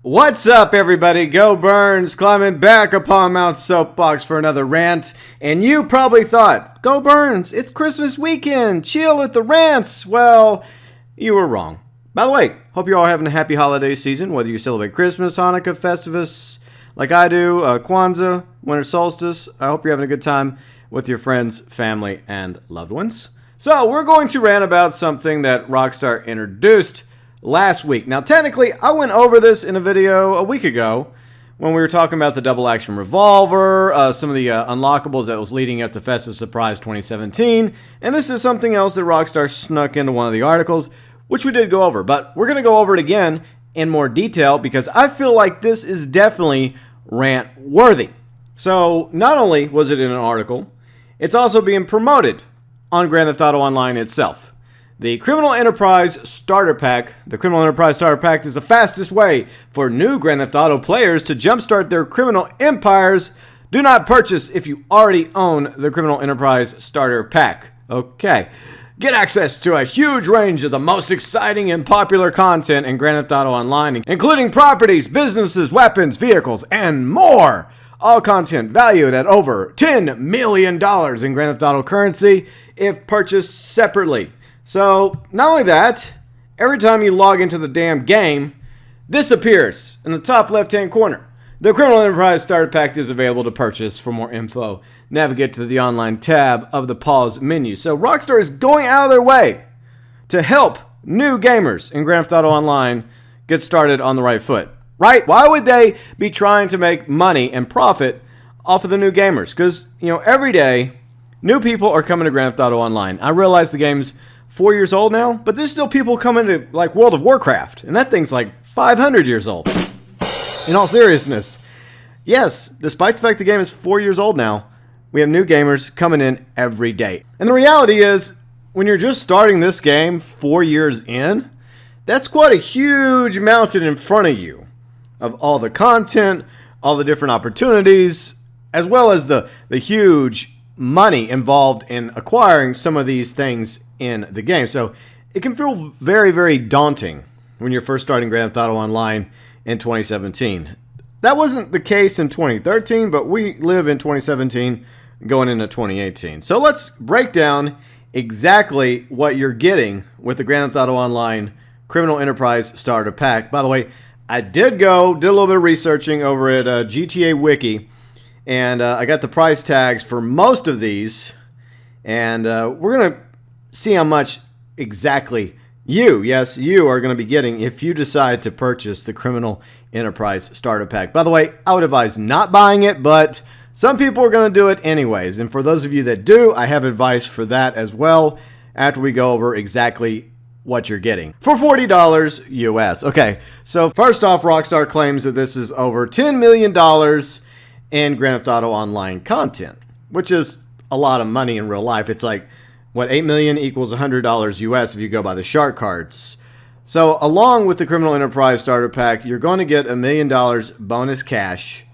What's up, everybody? GeauxBurns climbing back upon Mount Soapbox for another rant. And you probably thought, GeauxBurns, it's Christmas weekend, chill at the rants. Well, you were wrong. By the way, hope you're all having a happy holiday season, whether you celebrate Christmas, Hanukkah, Festivus, like I do, Kwanzaa, winter solstice. I hope you're having a good time with your friends, family, and loved ones. So we're going to rant about something that Rockstar introduced last week. Now, technically, I went over this in a video a week ago when we were talking about the double action revolver, some of the unlockables that was leading up to Festive Surprise 2017, and this is something else that Rockstar snuck into one of the articles, which we did go over, but we're going to go over it again in more detail because I feel like this is definitely rant worthy. So, not only was it in an article, it's also being promoted on Grand Theft Auto Online itself. The Criminal Enterprise Starter Pack. The Criminal Enterprise Starter Pack is the fastest way for new Grand Theft Auto players to jumpstart their criminal empires. Do not purchase if you already own the Criminal Enterprise Starter Pack. Okay. Get access to a huge range of the most exciting and popular content in Grand Theft Auto Online, including properties, businesses, weapons, vehicles, and more. All content valued at over $10 million in Grand Theft Auto currency if purchased separately. So, not only that, every time you log into the damn game, this appears in the top left-hand corner. The Criminal Enterprise Starter Pack is available to purchase. For more info, navigate to the online tab of the pause menu. So, Rockstar is going out of their way to help new gamers in Grand Theft Auto Online get started on the right foot. Right? Why would they be trying to make money and profit off of the new gamers? Because, every day, new people are coming to Grand Theft Auto Online. I realize the game's 4 years old now, but there's still people coming to like World of Warcraft, and that thing's like 500 years old. In all seriousness, yes, despite the fact the game is 4 years old now, we have new gamers coming in every day. And the reality is, when you're just starting this game 4 years in, that's quite a huge mountain in front of you of all the content, all the different opportunities, as well as the huge money involved in acquiring some of these things in the game. So it can feel very, very daunting when you're first starting Grand Theft Auto Online in 2017. That wasn't the case in 2013, but we live in 2017 going into 2018. So let's break down exactly what you're getting with the Grand Theft Auto Online Criminal Enterprise Starter Pack. By the way, I did a little bit of researching over at GTA Wiki, and I got the price tags for most of these, and we're going to see how much exactly you are going to be getting if you decide to purchase the Criminal Enterprise Starter Pack. By the way, I would advise not buying it, but some people are going to do it anyways. And for those of you that do, I have advice for that as well after we go over exactly what you're getting for $40 US. Okay, so first off, Rockstar claims that this is over $10 million in Grand Theft Auto Online content, which is a lot of money in real life. It's like, what, 8 million equals $100 US if you go by the shark cards. So along with the Criminal Enterprise Starter Pack, you're going to get $1 million bonus cash,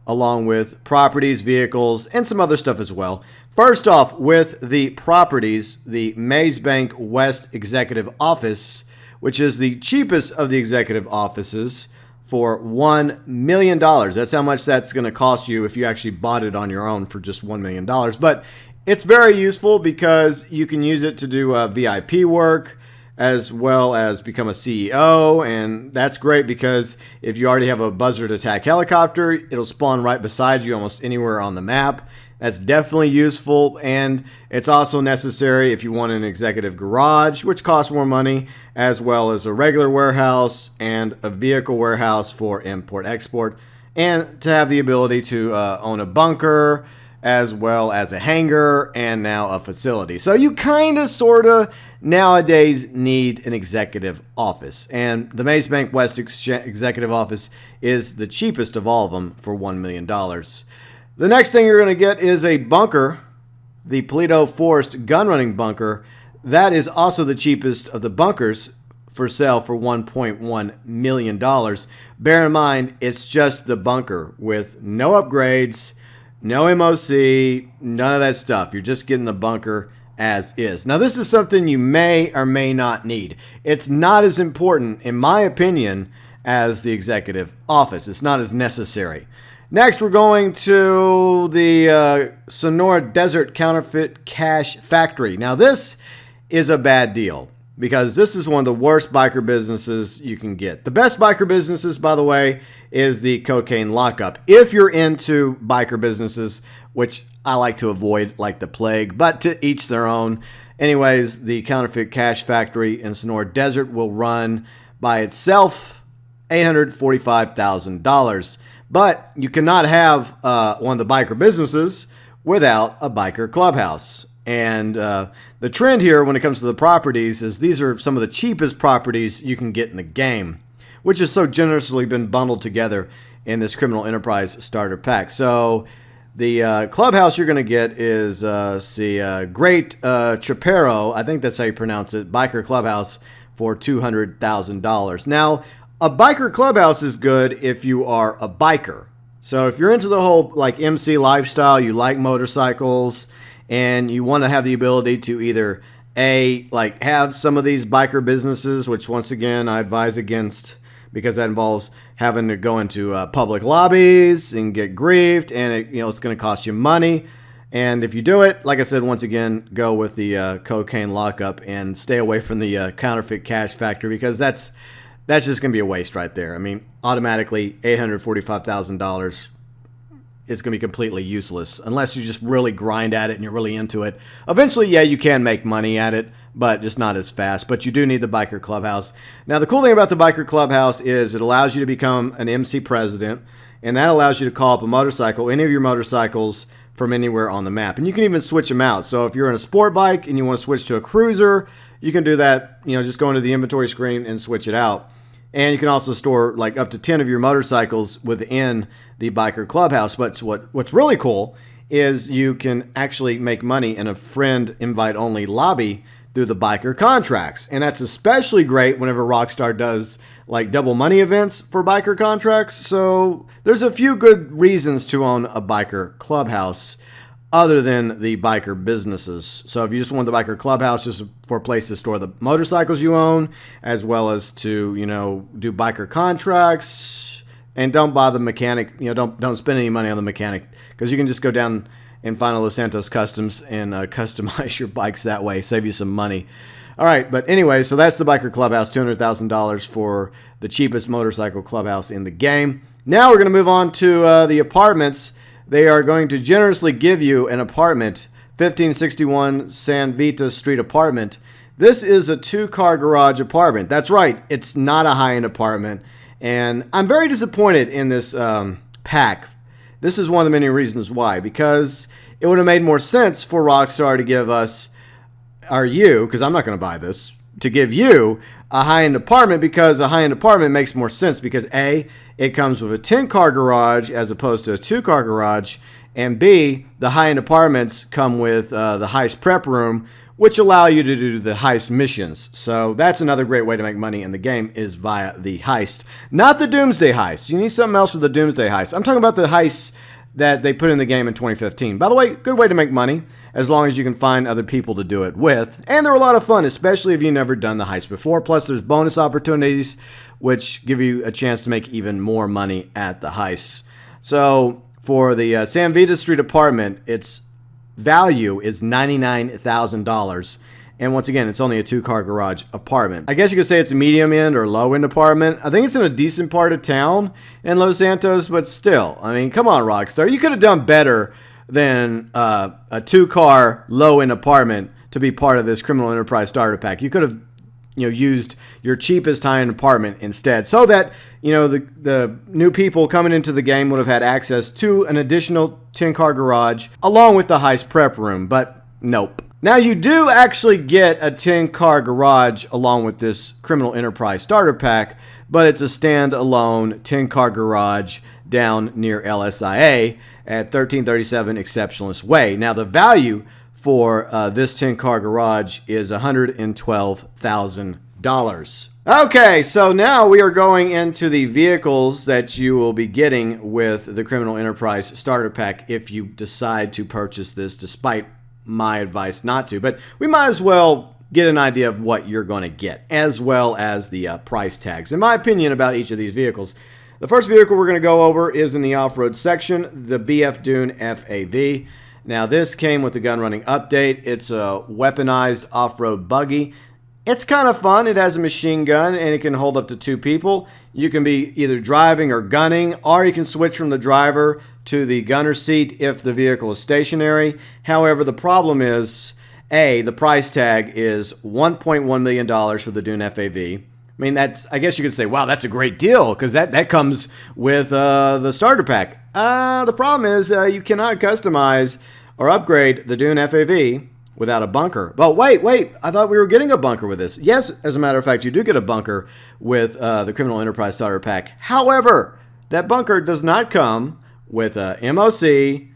along with properties, vehicles, and some other stuff as well. First off, with the properties, the Maze Bank West Executive Office, which is the cheapest of the executive offices, for $1 million. That's how much that's going to cost you if you actually bought it on your own for just $1 million. But it's very useful because you can use it to do VIP work as well as become a CEO, and that's great because if you already have a buzzard attack helicopter, it'll spawn right beside you almost anywhere on the map. That's definitely useful, and it's also necessary if you want an executive garage, which costs more money, as well as a regular warehouse and a vehicle warehouse for import-export, and to have the ability to own a bunker, as well as a hangar, and now a facility. So you kind of, sort of, nowadays need an executive office. And the Maze Bank West Executive Office is the cheapest of all of them for $1 million. The next thing you're going to get is a bunker, the Paleto Forest gun-running bunker. That is also the cheapest of the bunkers for sale for $1.1 million. Bear in mind, it's just the bunker with no upgrades, no MOC, none of that stuff. You're just getting the bunker as is. Now, this is something you may or may not need. It's not as important, in my opinion, as the executive office. It's not as necessary. Next, we're going to the Sonora Desert Counterfeit Cash Factory. Now, this is a bad deal because this is one of the worst biker businesses you can get. The best biker businesses, by the way, is the cocaine lockup. If you're into biker businesses, which I like to avoid like the plague, but to each their own. Anyways, the Counterfeit Cash Factory in Sonora Desert will run by itself $845,000. But you cannot have one of the biker businesses without a biker clubhouse. And the trend here when it comes to the properties is these are some of the cheapest properties you can get in the game, which has so generously been bundled together in this Criminal Enterprise Starter Pack. So the clubhouse you're going to get is, Great Trapero, I think that's how you pronounce it, Biker Clubhouse for $200,000. Now, a biker clubhouse is good if you are a biker. So if you're into the whole like MC lifestyle, you like motorcycles, and you want to have the ability to either like have some of these biker businesses, which once again I advise against because that involves having to go into public lobbies and get griefed, and it's going to cost you money. And if you do it, like I said, once again, go with the cocaine lockup and stay away from the counterfeit cash factory because that's just going to be a waste right there. I mean, automatically $845,000 is going to be completely useless unless you just really grind at it and you're really into it. Eventually, yeah, you can make money at it, but just not as fast. But you do need the biker clubhouse. Now, the cool thing about the biker clubhouse is it allows you to become an MC president, and that allows you to call up a motorcycle, any of your motorcycles, from anywhere on the map. And you can even switch them out. So if you're in a sport bike and you want to switch to a cruiser, you can do that, just go into the inventory screen and switch it out. And you can also store like up to 10 of your motorcycles within the biker clubhouse. But what's really cool is you can actually make money in a friend invite only lobby through the biker contracts. And that's especially great whenever Rockstar does like double money events for biker contracts. So there's a few good reasons to own a biker clubhouse other than the biker businesses. So if you just want the biker clubhouse just for a place to store the motorcycles you own, as well as to, do biker contracts, and don't buy the mechanic, don't spend any money on the mechanic, because you can just go down and find a Los Santos Customs and customize your bikes that way, save you some money. All right, but anyway, so that's the biker clubhouse, $200,000 for the cheapest motorcycle clubhouse in the game. Now we're going to move on to the apartments. They are going to generously give you an apartment, 1561 San Vita Street apartment. This is a 2-car garage apartment. That's right, it's not a high-end apartment. And I'm very disappointed in this pack. This is one of the many reasons why. Because it would have made more sense for Rockstar to give us, because I'm not going to buy this, to give you a high-end apartment, because a high-end apartment makes more sense because A, it comes with a 10-car garage as opposed to a 2-car garage, and B, the high-end apartments come with the heist prep room, which allow you to do the heist missions. So that's another great way to make money in the game is via the heist. Not the Doomsday heist. You need something else for the Doomsday heist. I'm talking about the heists that they put in the game in 2015. By the way, good way to make money as long as you can find other people to do it with. And they're a lot of fun, especially if you've never done the heist before. Plus, there's bonus opportunities which give you a chance to make even more money at the heist. So for the San Vita Street apartment, its value is $99,000. And once again, it's only a 2-car garage apartment. I guess you could say it's a medium-end or low-end apartment. I think it's in a decent part of town in Los Santos, but still, I mean, come on, Rockstar. You could have done better than a 2-car low-end apartment to be part of this Criminal Enterprise Starter Pack. You could have, used your cheapest high-end apartment instead, so that, the new people coming into the game would have had access to an additional 10-car garage along with the heist prep room, but nope. Now, you do actually get a 10-car garage along with this Criminal Enterprise Starter Pack, but it's a standalone 10-car garage down near LSIA at 1337 Exceptionalist Way. Now, the value for this 10-car garage is $112,000. Okay, so now we are going into the vehicles that you will be getting with the Criminal Enterprise Starter Pack if you decide to purchase this, despite my advice not to. But we might as well get an idea of what you're going to get, as well as the price tags. In my opinion about each of these vehicles, the first vehicle we're going to go over is in the off-road section, the BF Dune FAV. Now, this came with the gun running update. It's a weaponized off-road buggy. It's kind of fun. It has a machine gun, and it can hold up to 2 people. You can be either driving or gunning, or you can switch from the driver to the gunner seat if the vehicle is stationary. However, the problem is, A, the price tag is $1.1 million for the Dune FAV. I mean, I guess you could say, wow, that's a great deal, because that comes with the starter pack. The problem is you cannot customize or upgrade the Dune FAV without a bunker. But wait, I thought we were getting a bunker with this. Yes, as a matter of fact, you do get a bunker with the Criminal Enterprise Starter Pack. However, that bunker does not come with a MOC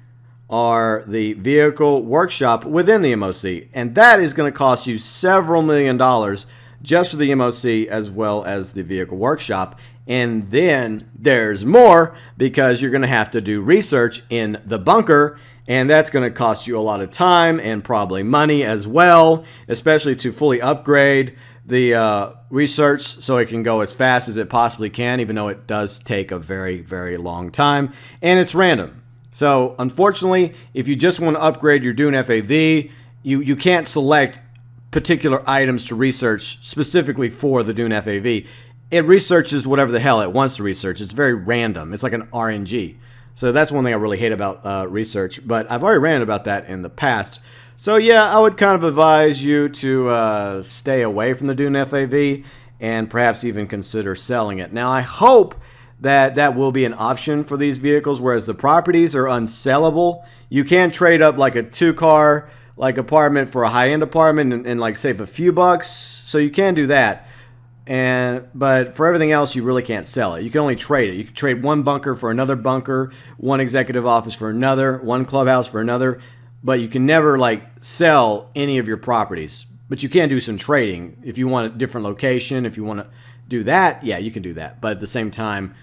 or the vehicle workshop within the MOC. And that is going to cost you several $1,000,000 just for the MOC as well as the vehicle workshop. And then there's more, because you're going to have to do research in the bunker, and that's going to cost you a lot of time and probably money as well, especially to fully upgrade the research so it can go as fast as it possibly can, even though it does take a very, very long time, and it's random. So unfortunately, if you just want to upgrade your Dune FAV, you can't select particular items to research specifically for the Dune FAV. It researches whatever the hell it wants to research. It's very random. It's like an RNG. So that's one thing I really hate about research, but I've already ranted about that in the past. So yeah, I would kind of advise you to stay away from the Dune FAV and perhaps even consider selling it. Now, I hope that that will be an option for these vehicles, whereas the properties are unsellable. You can trade up like a 2-car like apartment for a high-end apartment and like save a few bucks. So you can do that. But for everything else, you really can't sell it. You can only trade it. You can trade one bunker for another bunker, one executive office for another, one clubhouse for another, but you can never like sell any of your properties. But you can do some trading. If you want a different location, if you want to do that, yeah, you can do that. But at the same time,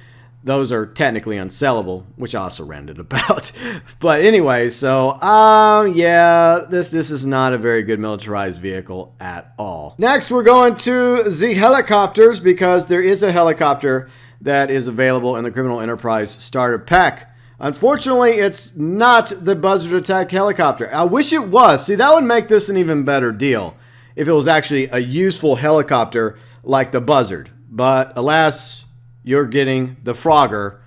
those are technically unsellable, which I also ranted about. But anyway, so yeah, this is not a very good militarized vehicle at all. Next, we're going to the helicopters, because there is a helicopter that is available in the Criminal Enterprise Starter Pack. Unfortunately, it's not the Buzzard Attack helicopter. I wish it was. See, that would make this an even better deal if it was actually a useful helicopter like the Buzzard. But alas, you're getting the Frogger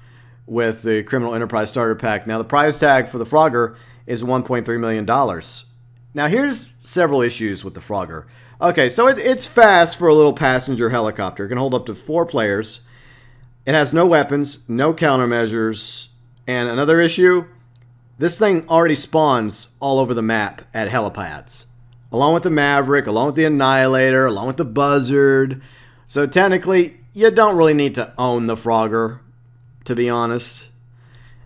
with the Criminal Enterprise Starter Pack. Now, the price tag for the Frogger is $1.3 million. Now, here's several issues with the Frogger. Okay, so it's fast for a little passenger helicopter. It can hold up to 4 players. It has no weapons, no countermeasures. And another issue, this thing already spawns all over the map at helipads, along with the Maverick, along with the Annihilator, along with the Buzzard. So technically, you don't really need to own the Frogger, to be honest.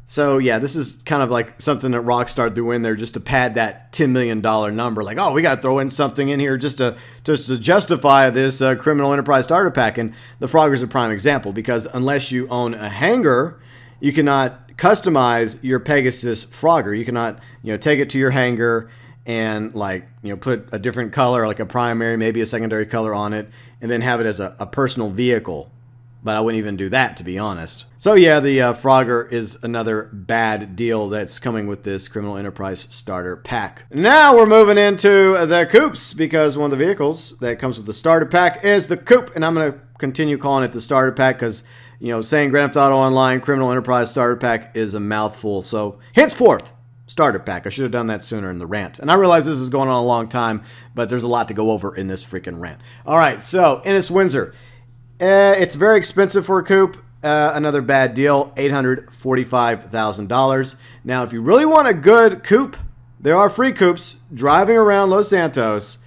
So yeah, this is kind of like something that Rockstar threw in there just to pad that $10 million number. Like, oh, we got to throw in something in here just to justify this Criminal Enterprise Starter Pack. And the Frogger's a prime example, because unless you own a hangar, you cannot customize your Pegasus Frogger. You cannot, take it to your hangar and put a different color, like a primary, maybe a secondary color on it, and then have it as a personal vehicle. But I wouldn't even do that, to be honest. So yeah, the Frogger is another bad deal that's coming with this Criminal Enterprise Starter Pack. Now we're moving into the Coops, because one of the vehicles that comes with the Starter Pack is the Coop, and I'm going to continue calling it the Starter Pack because, saying Grand Theft Auto Online Criminal Enterprise Starter Pack is a mouthful. So henceforth, Starter Pack. I should have done that sooner in the rant. And I realize this is going on a long time, but there's a lot to go over in this freaking rant. All right, so Ennis Windsor. It's very expensive for a coupe. Another bad deal, $845,000. Now, if you really want a good coupe, there are free coupes driving around Los Santos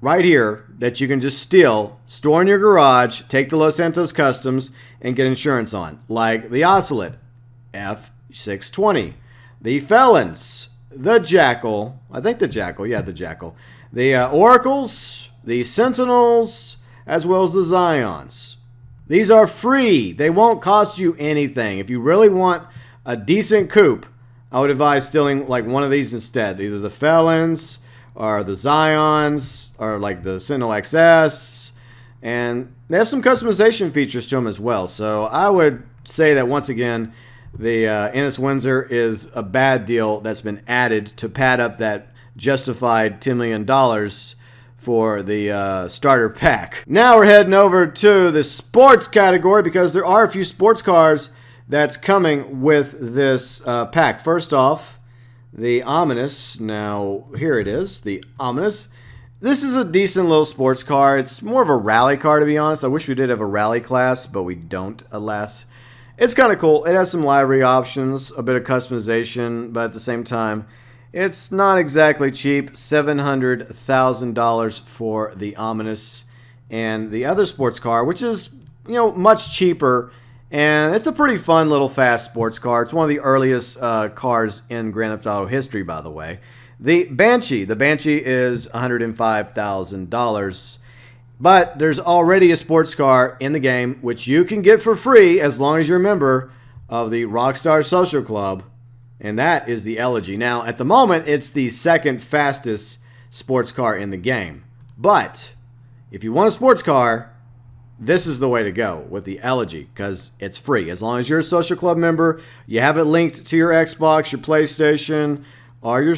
right here that you can just steal, store in your garage, take to Los Santos Customs, and get insurance on. Like the Ocelot F620, the Felons, the Jackal, I think the Jackal, yeah, the Jackal, the Oracles, the Sentinels, as well as the Zions. These are free. They won't cost you anything. If you really want a decent coupe, I would advise stealing like one of these instead. Either the Felons are the Zions, or like the Sentinel XS, and they have some customization features to them as well. So I would say that once again, the Ennis Windsor is a bad deal that's been added to pad up that justified $10 million for the starter pack. Now we're heading over to the sports category because there are a few sports cars that's coming with this pack. First off, the Ominous. Now, here it is, the Ominous. This is a decent little sports car. It's more of a rally car, to be honest. I wish we did have a rally class, but we don't, alas. It's kind of cool. It has some livery options, a bit of customization, but at the same time, it's not exactly cheap. $700,000 for the Ominous. And the other sports car, which is, you know, much cheaper, and it's a pretty fun little fast sports car. It's one of the earliest cars in Grand Theft Auto history, by the way. The Banshee. The Banshee is $105,000. But there's already a sports car in the game, which you can get for free as long as you're a member of the Rockstar Social Club. And that is the Elegy. Now, at the moment, it's the second fastest sports car in the game. But if you want a sports car, this is the way to go with the Elegy, because it's free. As long as you're a Social Club member, you have it linked to your Xbox, your PlayStation, or your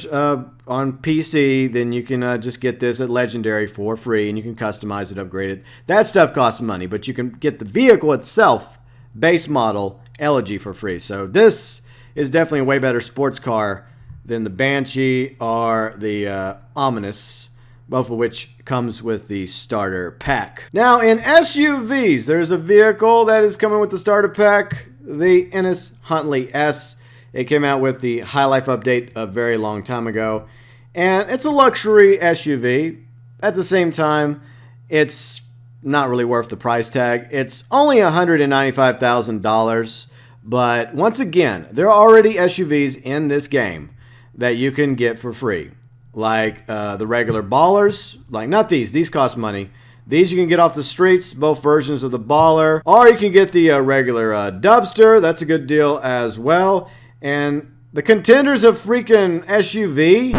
on PC, then you can just get this at Legendary for free, and you can customize it, upgrade it. That stuff costs money, but you can get the vehicle itself, base model, Elegy, for free. So this is definitely a way better sports car than the Banshee or the Ominous, both of which comes with the starter pack. Now, in SUVs, there's a vehicle that is coming with the starter pack, the Ennis Huntley S. It came out with the High Life update a very long time ago, and it's a luxury SUV. At the same time, it's not really worth the price tag. It's only $195,000, but once again, there are already SUVs in this game that you can get for free. Like the regular Ballers, like not these cost money. These you can get off the streets, both versions of the Baller, or you can get the regular Dubster. That's a good deal as well. And the Contenders of freaking SUV.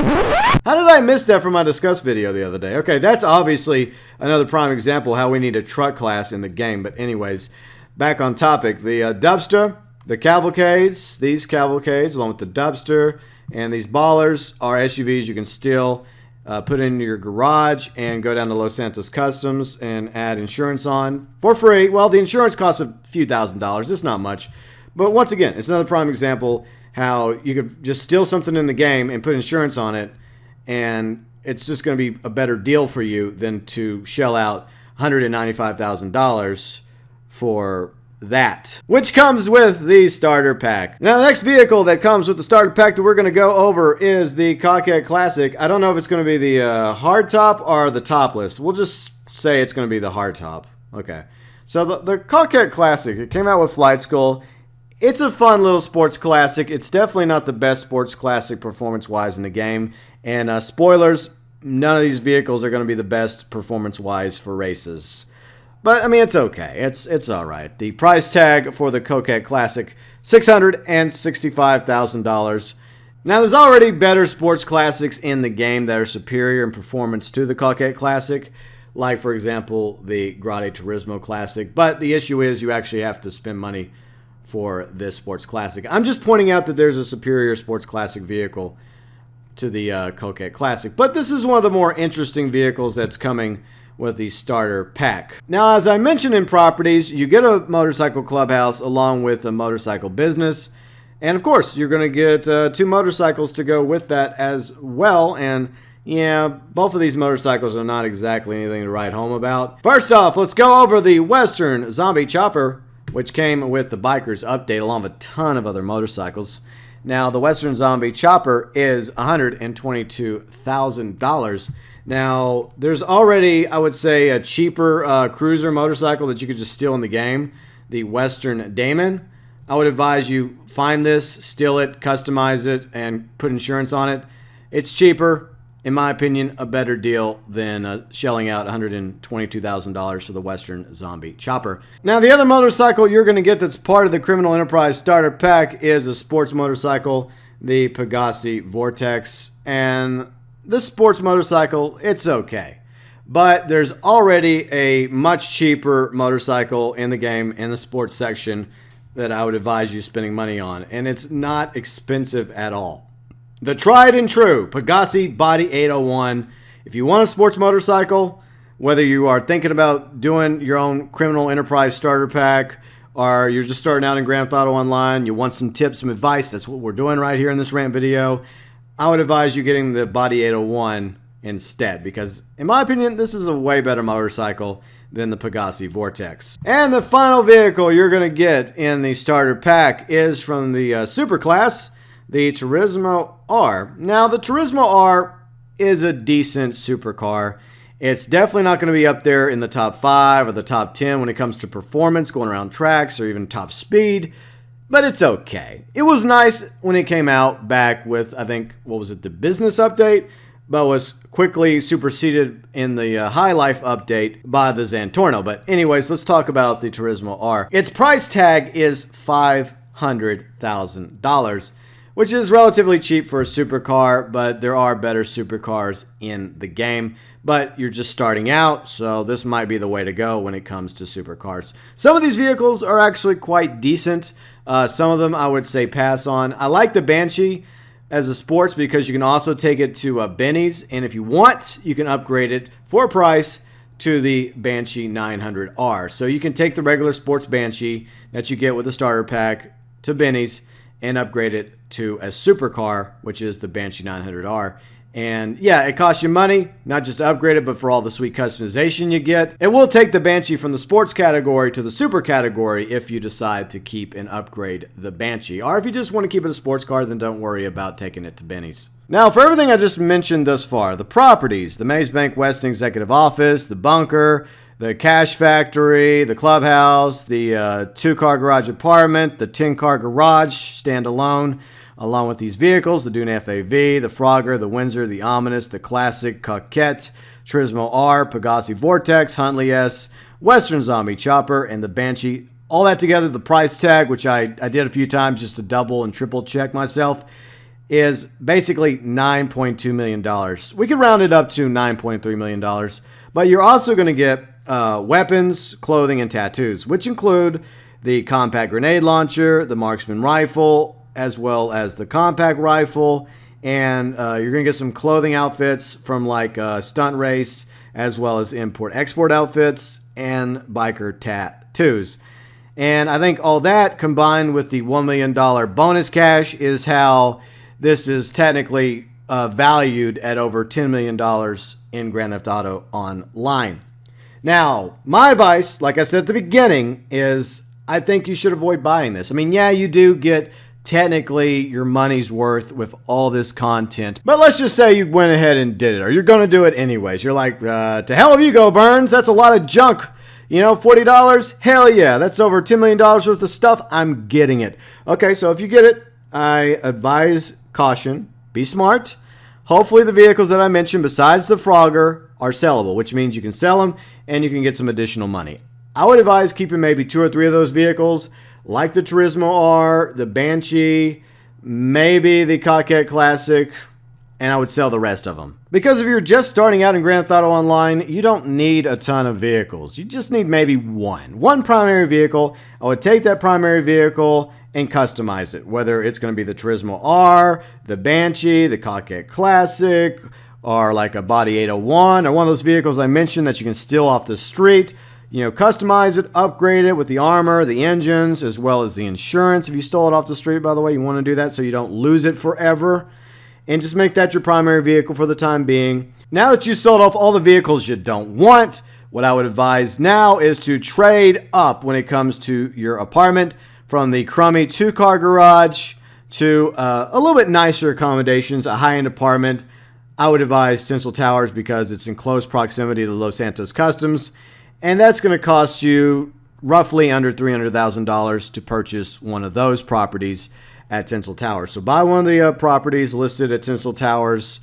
How did I miss that from my Discuss video the other day? Okay, that's obviously another prime example how we need a truck class in the game. But anyways, back on topic. The Dubster, the Cavalcades, these Cavalcades along with the Dubster, and these Ballers are SUVs you can still put in your garage and go down to Los Santos Customs and add insurance on for free. Well, the insurance costs a few $1,000s. It's not much. But once again, it's another prime example how you could just steal something in the game and put insurance on it, and it's just going to be a better deal for you than to shell out $195,000 for that, which comes with the starter pack. Now, the next vehicle that comes with the starter pack that we're going to go over is the Cockhead Classic. I don't know if it's going to be the hardtop or the topless. We'll just say it's going to be the hardtop. Okay. So the Cockhead Classic, it came out with Flight School. It's a fun little sports classic. It's definitely not the best sports classic performance-wise in the game. And spoilers, none of these vehicles are going to be the best performance-wise for races. But, I mean, it's okay. It's all right. The price tag for the Coquette Classic, $665,000. Now, there's already better sports classics in the game that are superior in performance to the Coquette Classic, like, for example, the Grade Turismo Classic. But the issue is you actually have to spend money for this sports classic. I'm just pointing out that there's a superior sports classic vehicle to the Coquette Classic. But this is one of the more interesting vehicles that's coming with the starter pack. Now, as I mentioned in properties, you get a motorcycle clubhouse along with a motorcycle business. And of course, you're going to get 2 motorcycles to go with that as well. And yeah, both of these motorcycles are not exactly anything to write home about. First off, let's go over the Western Zombie Chopper, which came with the Bikers update along with a ton of other motorcycles. Now, the Western Zombie Chopper is $122,000. Now, there's already, I would say, a cheaper cruiser motorcycle that you could just steal in the game, the Western Damon. I would advise you find this, steal it, customize it, and put insurance on it. It's cheaper. In my opinion, a better deal than shelling out $122,000 for the Western Zombie Chopper. Now, the other motorcycle you're going to get that's part of the Criminal Enterprise starter pack is a sports motorcycle, the Pegassi Vortex. And the sports motorcycle, it's okay. But there's already a much cheaper motorcycle in the game in the sports section that I would advise you spending money on. And it's not expensive at all. The tried and true Pegassi Body 801. If you want a sports motorcycle, whether you are thinking about doing your own criminal enterprise starter pack, or you're just starting out in Grand Theft Auto Online, you want some tips, some advice, that's what we're doing right here in this rant video, I would advise you getting the Body 801 instead, because in my opinion, this is a way better motorcycle than the Pegassi Vortex. And the final vehicle you're going to get in the starter pack is from the superclass, the Turismo R. Now, the Turismo R is a decent supercar. It's definitely not going to be up there in the top 5 or the top 10 when it comes to performance, going around tracks, or even top speed, but it's okay. It was nice when it came out back with, I think, what was it, the business update, but was quickly superseded in the High Life update by the Zantorno. But anyways, let's talk about the Turismo R. Its price tag is $500,000, which is relatively cheap for a supercar, but there are better supercars in the game. But you're just starting out, so this might be the way to go when it comes to supercars. Some of these vehicles are actually quite decent. Some of them I would say pass on. I like the Banshee as a sports because you can also take it to Benny's, and if you want, you can upgrade it for a price to the Banshee 900R. So you can take the regular sports Banshee that you get with the starter pack to Benny's and upgrade it to a supercar, which is the Banshee 900R. And yeah, it costs you money, not just to upgrade it, but for all the sweet customization you get. It will take the Banshee from the sports category to the super category if you decide to keep and upgrade the Banshee. Or if you just want to keep it a sports car, then don't worry about taking it to Benny's. Now, for everything I just mentioned thus far, the properties, the Maze Bank West Executive Office, the bunker, the Cash Factory, the clubhouse, the 2-car garage apartment, the 10-car garage standalone, along with these vehicles, the Dune FAV, the Frogger, the Windsor, the Ominous, the Classic, Coquette, Turismo R, Pegassi Vortex, Huntley S, Western Zombie Chopper, and the Banshee. All that together, the price tag, which I did a few times just to double and triple check myself, is basically $9.2 million. We could round it up to $9.3 million. But you're also going to get weapons, clothing, and tattoos, which include the compact grenade launcher, the marksman rifle, as well as the compact rifle, and you're going to get some clothing outfits from like Stunt Race, as well as import-export outfits and biker tattoos. And I think all that combined with the $1 million bonus cash is how this is technically valued at over $10 million in Grand Theft Auto Online. Now, my advice, like I said at the beginning, is I think you should avoid buying this. I mean, yeah, you do get technically your money's worth with all this content, but let's just say you went ahead and did it, or you're going to do it anyways. You're like, to hell with you, GeauxBurns. That's a lot of junk. You know, $40? Hell yeah. That's over $10 million worth of stuff. I'm getting it. Okay, so if you get it, I advise caution. Be smart. Hopefully the vehicles that I mentioned besides the Frogger are sellable, which means you can sell them and you can get some additional money. I would advise keeping maybe 2 or 3 of those vehicles, like the Turismo R, the Banshee, maybe the Coquette Classic, and I would sell the rest of them. Because if you're just starting out in Grand Theft Auto Online, you don't need a ton of vehicles. You just need maybe one primary vehicle. I would take that primary vehicle and customize it, whether it's going to be the Turismo R, the Banshee, the Coquette Classic, or like a Body 801, or one of those vehicles I mentioned that you can steal off the street. You know, customize it, upgrade it with the armor, the engines, as well as the insurance. If you stole it off the street, by the way, you want to do that so you don't lose it forever. And just make that your primary vehicle for the time being. Now that you sold off all the vehicles you don't want, what I would advise now is to trade up when it comes to your apartment from the crummy 2-car garage to a little bit nicer accommodations, a high-end apartment. I would advise Tinsel Towers because it's in close proximity to Los Santos Customs. And that's going to cost you roughly under $300,000 to purchase one of those properties at Tinsel Towers. So buy one of the properties listed at Tinsel Towers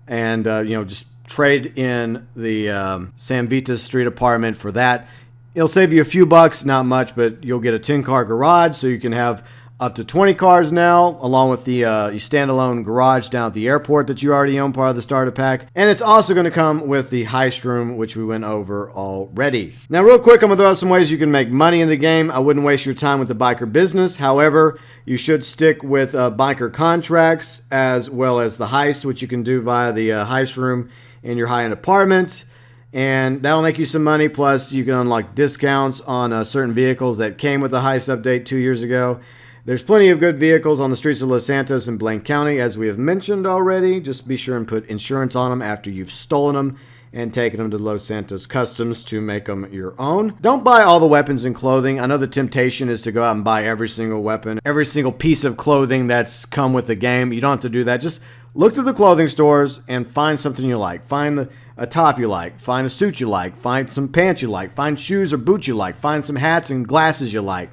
and, just trade in the San Vita Street apartment for that. It'll save you a few bucks, not much, but you'll get a 10-car garage so you can have up to 20 cars now, along with the standalone garage down at the airport that you already own, part of the starter pack. And it's also going to come with the heist room, which we went over already. Now, real quick, I'm going to throw out some ways you can make money in the game. I wouldn't waste your time with the biker business. However, you should stick with biker contracts as well as the heist, which you can do via the heist room in your high-end apartment. And that'll make you some money. Plus, you can unlock discounts on certain vehicles that came with the heist update 2 years ago. There's plenty of good vehicles on the streets of Los Santos and Blaine County, as we have mentioned already. Just be sure and put insurance on them after you've stolen them and taken them to Los Santos Customs to make them your own. Don't buy all the weapons and clothing. I know the temptation is to go out and buy every single weapon, every single piece of clothing that's come with the game. You don't have to do that. Just look through the clothing stores and find something you like. Find a top you like. Find a suit you like. Find some pants you like. Find shoes or boots you like. Find some hats and glasses you like.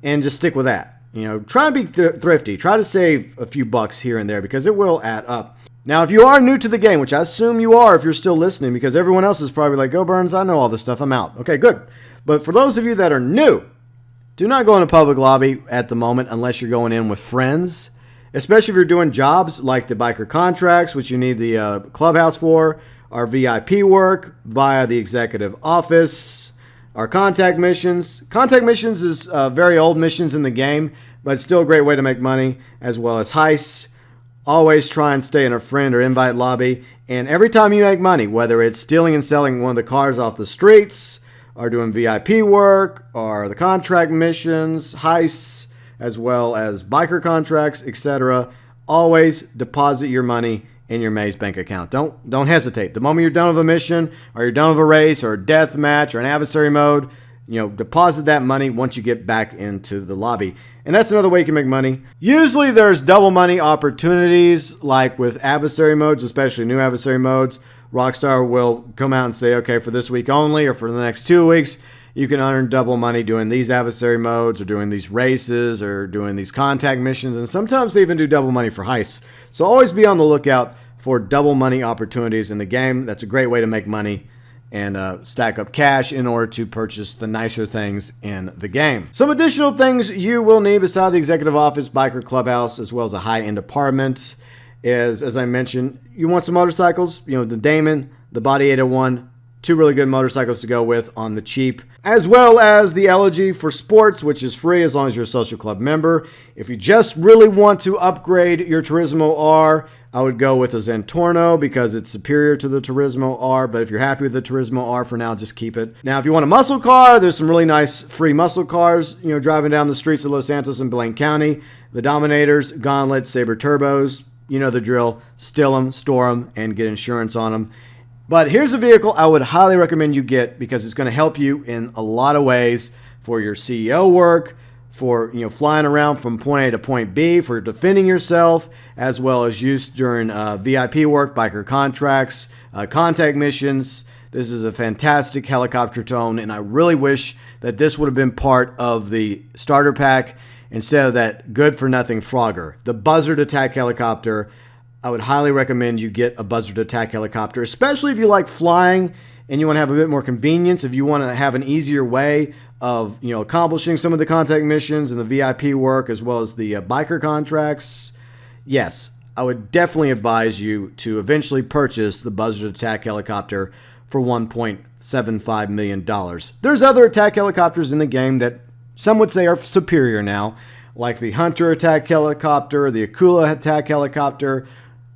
And just stick with that. You know, try and be thrifty. Try to save a few bucks here and there because it will add up. Now, if you are new to the game, which I assume you are if you're still listening, because everyone else is probably like, GeauxBurns, I know all this stuff. I'm out. Okay, good. But for those of you that are new, do not go in a public lobby at the moment unless you're going in with friends, especially if you're doing jobs like the biker contracts, which you need the clubhouse for, our VIP work via the executive office, our contact missions. Contact missions is very old missions in the game, but it's still a great way to make money, as well as heists. Always try and stay in a friend or invite lobby. And every time you make money, whether it's stealing and selling one of the cars off the streets, or doing VIP work, or the contract missions, heists, as well as biker contracts, etc., always deposit your money in your Maze bank account. Don't hesitate. The moment you're done with a mission, or you're done with a race, or a death match, or an adversary mode, you know, deposit that money once you get back into the lobby. And that's another way you can make money. Usually there's double money opportunities, like with adversary modes, especially new adversary modes. Rockstar will come out and say, okay, for this week only, or for the next 2 weeks, you can earn double money doing these adversary modes, or doing these races, or doing these contact missions. And sometimes they even do double money for heists. So always be on the lookout for double money opportunities in the game. That's a great way to make money and stack up cash in order to purchase the nicer things in the game. Some additional things you will need beside the executive office, biker clubhouse, as well as a high-end apartment is, as I mentioned, you want some motorcycles. You know, the Damon, the Body 801, two really good motorcycles to go with on the cheap, as well as the Elegy for sports, which is free as long as you're a social club member. If you just really want to upgrade your Turismo R, I would go with a Zentorno because it's superior to the Turismo R, but if you're happy with the Turismo R for now, just keep it. Now, if you want a muscle car, there's some really nice free muscle cars, you know, driving down the streets of Los Santos and Blaine County. The Dominators, Gauntlet, Sabre Turbos, you know the drill. Steal them, store them, and get insurance on them. But here's a vehicle I would highly recommend you get because it's going to help you in a lot of ways for your CEO work, for, you know, flying around from point A to point B, for defending yourself, as well as use during VIP work, biker contracts, contact missions. This is a fantastic helicopter to own, and I really wish that this would have been part of the starter pack instead of that good-for-nothing Frogger. The Buzzard attack helicopter, I would highly recommend you get a Buzzard attack helicopter, especially if you like flying and you want to have a bit more convenience, if you want to have an easier way of, you know, accomplishing some of the contact missions and the VIP work as well as the biker contracts. Yes, I would definitely advise you to eventually purchase the Buzzard attack helicopter for $1.75 million. There's other attack helicopters in the game that some would say are superior now, like the Hunter attack helicopter, the Akula attack helicopter.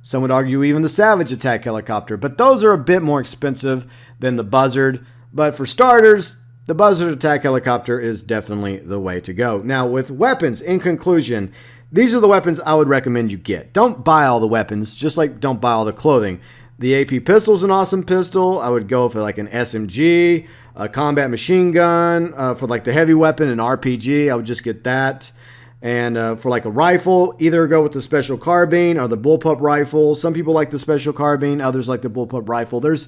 Some would argue even the Savage attack helicopter, but those are a bit more expensive than the Buzzard. But for starters, the Buzzard attack helicopter is definitely the way to go. Now, with weapons, in conclusion, these are the weapons I would recommend you get. Don't buy all the weapons, just like don't buy all the clothing. The AP pistol is an awesome pistol. I would go for like an SMG, a combat machine gun. For like the heavy weapon, an RPG, I would just get that. And for like a rifle, either go with the special carbine or the bullpup rifle. Some people like the special carbine, others like the bullpup rifle. There's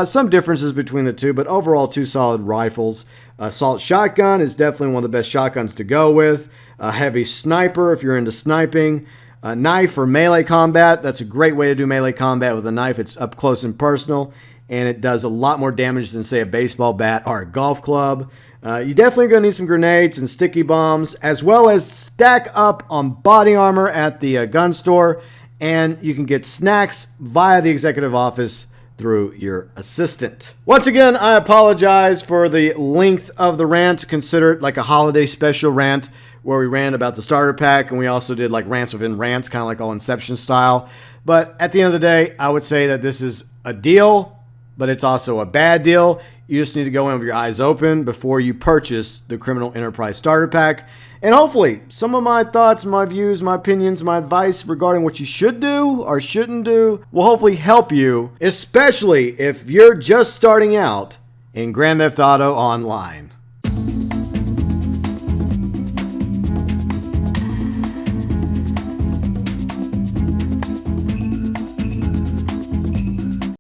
some differences between the two, but overall, two solid rifles. Assault shotgun is definitely one of the best shotguns to go with. A heavy sniper if you're into sniping. A knife for melee combat. That's a great way to do melee combat with a knife. It's up close and personal, and it does a lot more damage than, say, a baseball bat or a golf club. You definitely going to need some grenades and sticky bombs, as well as stack up on body armor at the gun store, and you can get snacks via the executive office through your assistant. Once again, I apologize for the length of the rant. Consider it like a holiday special rant where we ran about the starter pack, and we also did like rants within rants, kind of like all Inception style. But at the end of the day, I would say that this is a deal, but it's also a bad deal. You just need to go in with your eyes open before you purchase the Criminal Enterprise Starter Pack. And hopefully, some of my thoughts, my views, my opinions, my advice regarding what you should do or shouldn't do will hopefully help you, especially if you're just starting out in Grand Theft Auto Online.